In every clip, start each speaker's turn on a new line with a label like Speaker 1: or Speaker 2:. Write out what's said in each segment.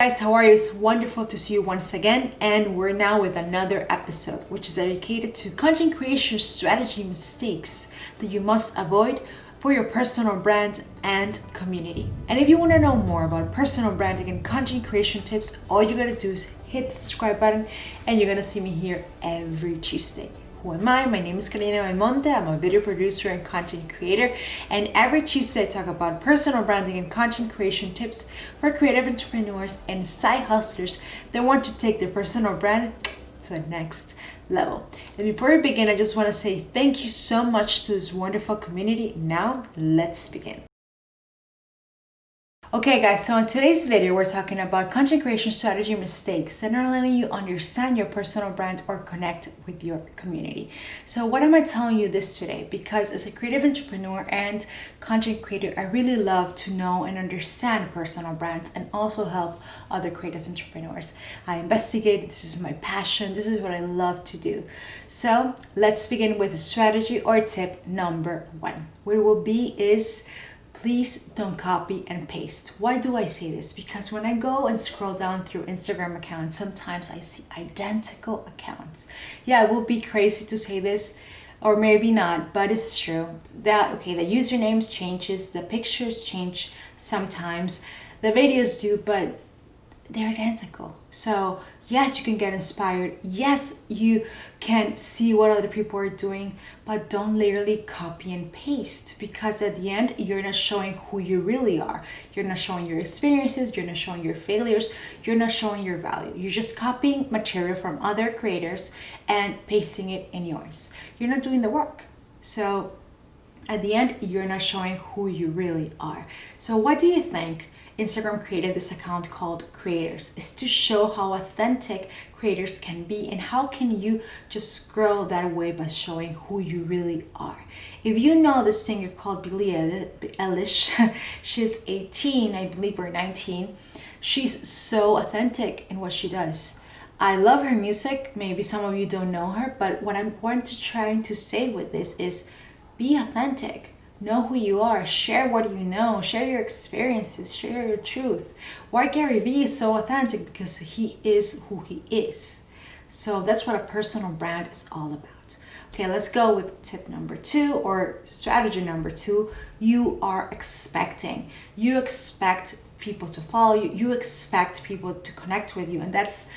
Speaker 1: Guys, how are you? It's wonderful to see you once again, and we're now with another episode which is dedicated to content creation strategy mistakes that you must avoid for your personal brand and community. And if you want to know more about personal branding and content creation tips, all you gotta do is hit the subscribe button and you're gonna see me here every Tuesday. Who am I? My name is Carina Belmonte. I'm a video producer and content creator. And every Tuesday I talk about personal branding and content creation tips for creative entrepreneurs and side hustlers that want to take their personal brand to the next level. And before we begin, I just want to say thank you so much to this wonderful community. Now, let's begin. Okay guys, so in today's video, we're talking about content creation strategy mistakes that are letting you understand your personal brand or connect with your community. So what am I telling you this today? Because as a creative entrepreneur and content creator, I really love to know and understand personal brands and also help other creative entrepreneurs. I investigate, this is my passion, this is what I love to do. So let's begin with strategy or tip number 1. What it will be is, please don't copy and paste. Why do I say this? Because when I go and scroll down through Instagram accounts, sometimes I see identical accounts. Yeah, it will be crazy to say this, or maybe not, but it's true. The usernames changes, the pictures change sometimes, the videos do, but they're identical. So yes, you can get inspired. Yes, you can see what other people are doing, but don't literally copy and paste, because at the end, you're not showing who you really are. You're not showing your experiences. You're not showing your failures. You're not showing your value. You're just copying material from other creators and pasting it in yours. You're not doing the work. So at the end, you're not showing who you really are. So what do you think Instagram created this account called Creators? Is to show how authentic creators can be, and how can you just grow that way by showing who you really are. If you know this singer called Billie Eilish, she's 18, I believe, or 19. She's so authentic in what she does. I love her music. Maybe some of you don't know her, but what I'm trying to say with this is be authentic. Know who you are, share what you know, share your experiences, share your truth. Why Gary Vee is so authentic? Because he is who he is. So that's what a personal brand is all about. Okay, let's go with tip number 2, or strategy number 2. You are expecting. You expect people to follow you. You expect people to connect with you. And that's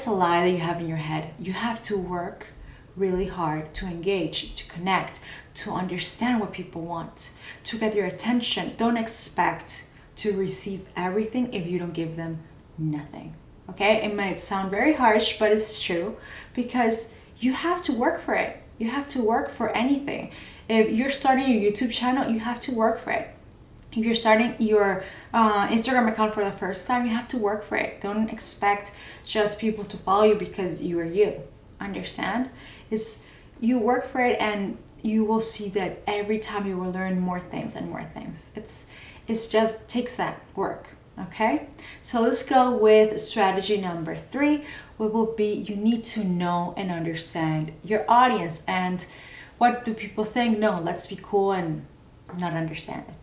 Speaker 1: a lie that you have in your head. You have to work really hard to engage, to connect, to understand what people want, to get your attention. Don't expect to receive everything if you don't give them nothing. Okay, it might sound very harsh, but it's true, because you have to work for it. You have to work for anything. If you're starting your YouTube channel, you have to work for it. If you're starting your Instagram account for the first time, you have to work for it. Don't expect just people to follow you because you are you. Understand? You work for it, and you will see that every time you will learn more things and more things. It's just takes that work. Okay, so let's go with strategy number 3, what will be, you need to know and understand your audience. And what do people think? No, let's be cool and not understand it.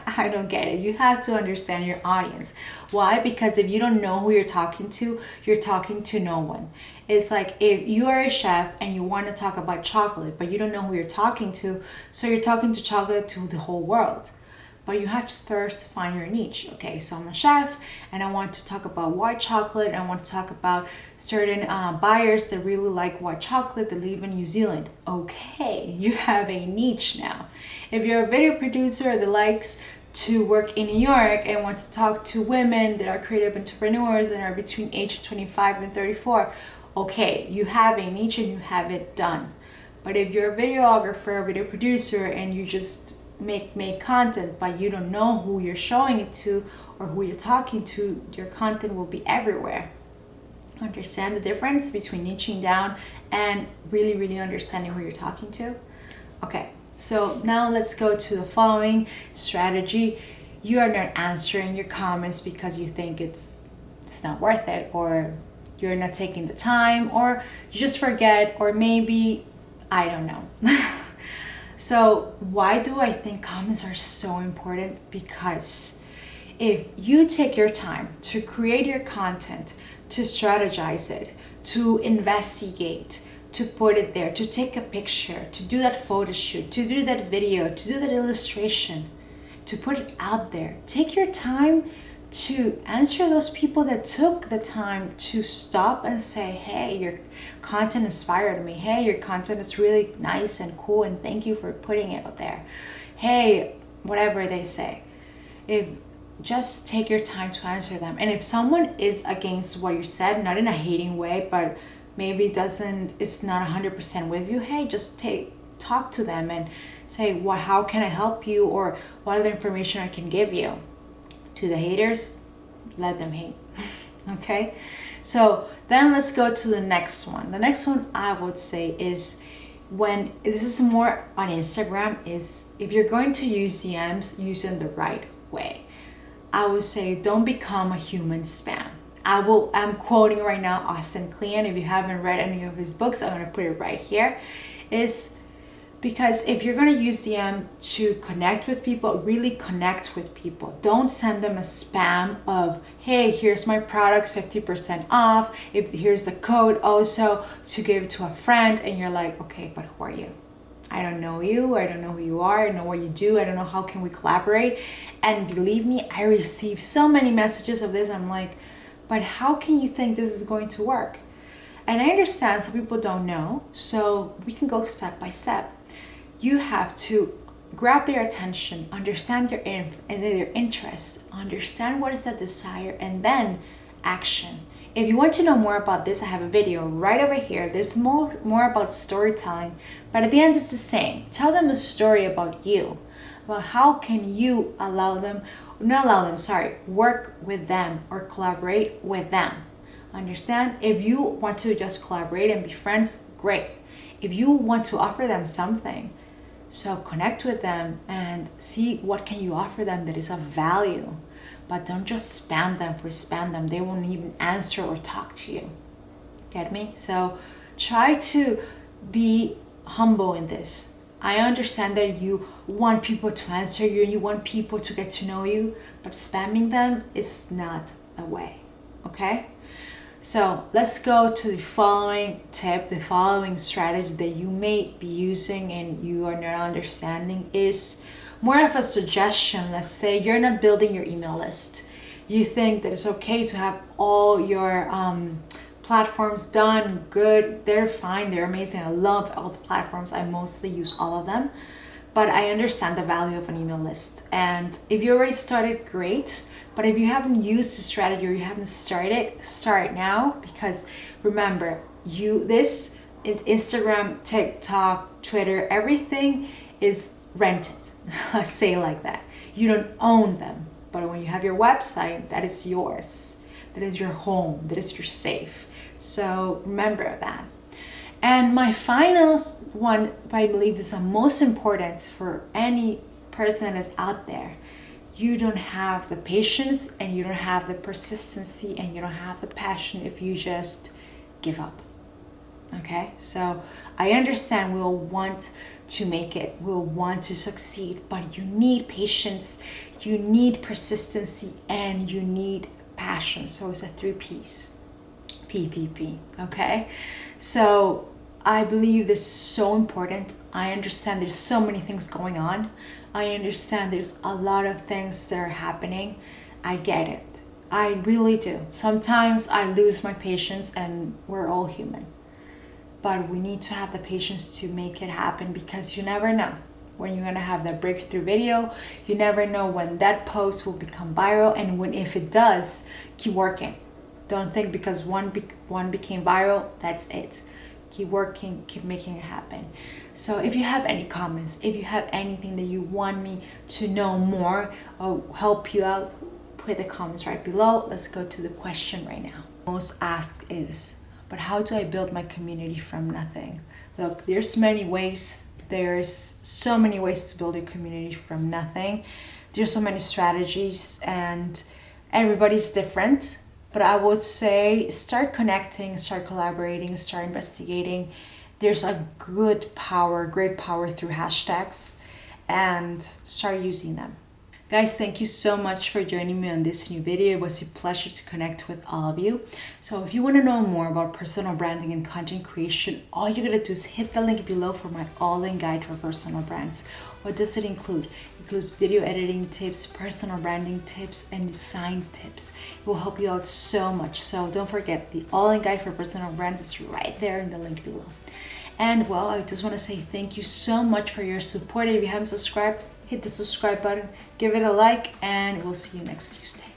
Speaker 1: I don't get it. You have to understand your audience. Why? Because if you don't know who you're talking to no one. It's like if you are a chef and you want to talk about chocolate, but you don't know who you're talking to, so you're talking to chocolate to the whole world. But you have to first find your niche. Okay, so I'm a chef and I want to talk about white chocolate. I want to talk about certain buyers that really like white chocolate that live in New Zealand. Okay, you have a niche now. If you're a video producer that likes to work in New York and wants to talk to women that are creative entrepreneurs and are between age 25 and 34, okay, you have a niche and you have it done. But if you're a videographer, a video producer, and you just make content, but you don't know who you're showing it to or who you're talking to, your content will be everywhere. Understand the difference between niching down and really understanding who you're talking to? Okay, so now let's go to the following strategy. You are not answering your comments because you think it's not worth it, or you're not taking the time, or you just forget, or maybe, I don't know. So why do I think comments are so important? Because If you take your time to create your content, to strategize it, to investigate, to put it there, to take a picture, to do that photo shoot, to do that video, to do that illustration, to put it out there. Take your time to answer those people that took the time to stop and say, hey, your content inspired me. Hey, your content is really nice and cool, and thank you for putting it out there. Hey, whatever they say. If just take your time to answer them. And if someone is against what you said, not in a hating way, but maybe it's not 100% with you, hey, just talk to them and say, how can I help you, or what other information I can give you. To the haters, let them hate. Okay, so then let's go to the next one. The next one I would say is, when this is more on Instagram, is if you're going to use DMs, use them the right way. I would say don't become a human spam. I'm quoting right now Austin Kleon. If you haven't read any of his books, I'm going to put it right here. Is because if you're going to use DM to connect with people, really connect with people. Don't send them a spam of, hey, here's my product, 50% off. Here's the code also to give to a friend. And you're like, okay, but who are you? I don't know you. I don't know who you are. I don't know what you do. I don't know how can we collaborate. And believe me, I receive so many messages of this. I'm like, but how can you think this is going to work? And I understand some people don't know. So we can go step by step. You have to grab their attention, understand their interest, understand what is that desire, and then action. If you want to know more about this, I have a video right over here. There's more about storytelling, but at the end it's the same. Tell them a story about you, about how can you work with them or collaborate with them. Understand? If you want to just collaborate and be friends, great. If you want to offer them something, so connect with them and see what can you offer them that is of value. But don't just spam them for spam them. They won't even answer or talk to you. Get me? So try to be humble in this. I understand that you want people to answer you, you want people to get to know you, but spamming them is not the way. Okay? So let's go to the following tip, the following strategy that you may be using and you are not understanding is more of a suggestion. Let's say you're not building your email list. You think that it's okay to have all your platforms done, good, they're fine, they're amazing. I love all the platforms. I mostly use all of them, but I understand the value of an email list. And if you already started, great. But if you haven't used the strategy or you haven't started, start now, because remember, Instagram, TikTok, Twitter, everything is rented. Let's say it like that. You don't own them. But when you have your website, that is yours. That is your home. That is your safe. So remember that. And my final one, I believe, is the most important for any person that is out there. You don't have the patience and you don't have the persistency and you don't have the passion if you just give up. Okay? So I understand we'll want to make it, we'll want to succeed, but you need patience, you need persistency, and you need passion. So it's a 3 P's. PPP. Okay? So I believe this is so important. I understand there's so many things going on. I understand there's a lot of things that are happening. I get it. I really do. Sometimes I lose my patience, and we're all human. But we need to have the patience to make it happen, because you never know when you're gonna have that breakthrough video. You never know when that post will become viral, and if it does, keep working. Don't think because one became viral, that's it. Keep working, keep making it happen. So if you have any comments, if you have anything that you want me to know more or help you out, put the comments right below. Let's go to the question right now. Most asked is, but how do I build my community from nothing? Look, there's many ways. There's so many ways to build a community from nothing. There's so many strategies and everybody's different. But I would say start connecting, start collaborating, start investigating. There's a great power through hashtags, and start using them. Guys, thank you so much for joining me on this new video. It was a pleasure to connect with all of you. So if you want to know more about personal branding and content creation, all you gotta do is hit the link below for my all-in guide for personal brands. What does it include? It includes video editing tips, personal branding tips, and design tips. It will help you out so much. So don't forget, the all-in guide for personal brands is right there in the link below. And well, I just want to say thank you so much for your support. If you haven't subscribed, hit the subscribe button, give it a like, and we'll see you next Tuesday.